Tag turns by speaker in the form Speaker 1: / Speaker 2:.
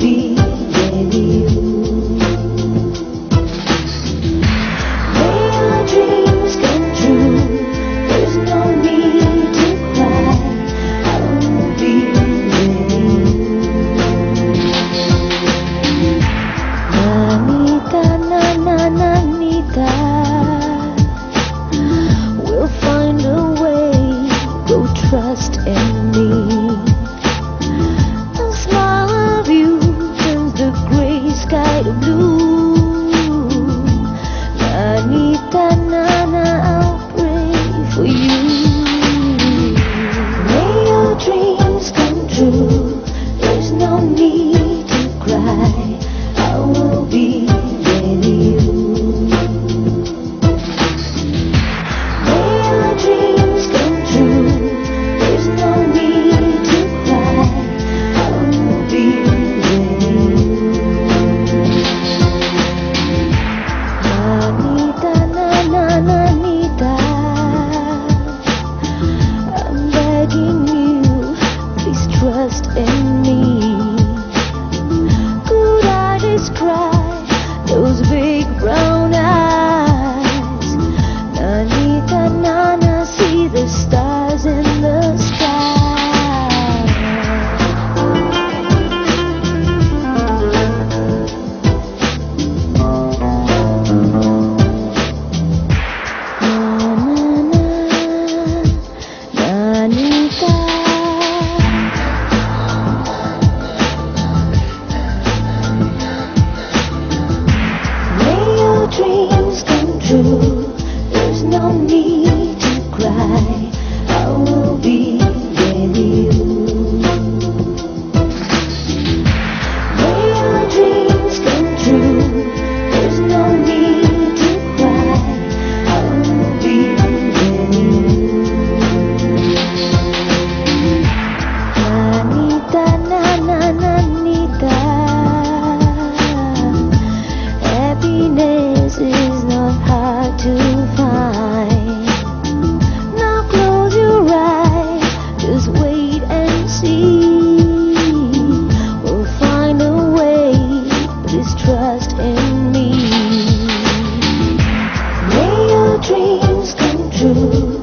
Speaker 1: be with you. May our dreams come true. There's no need to cry. I will be with you. Nanita, nanita, we'll find a way. Go trust in me. The smile of you turns the gray sky to blue. Nanita, nana, I'll pray for you. May your dreams come true. There's no need to cry. I will be with you. May your dreams come true. There's no need to cry. I will be with you. Nanita, nanita, I'm begging you, please trust in me. Could I describe those big brown eyes? Nanita, nana, see the stars in the sky. Nanita. May your dreams come true. There's no need to cry. I will be with you. May your dreams come true. There's no need to cry. I will be with you. Nanita, nanita, happiness is not hard to find. Now close your eyes, just wait and see. We'll find a way, please trust in me. May your dreams come true.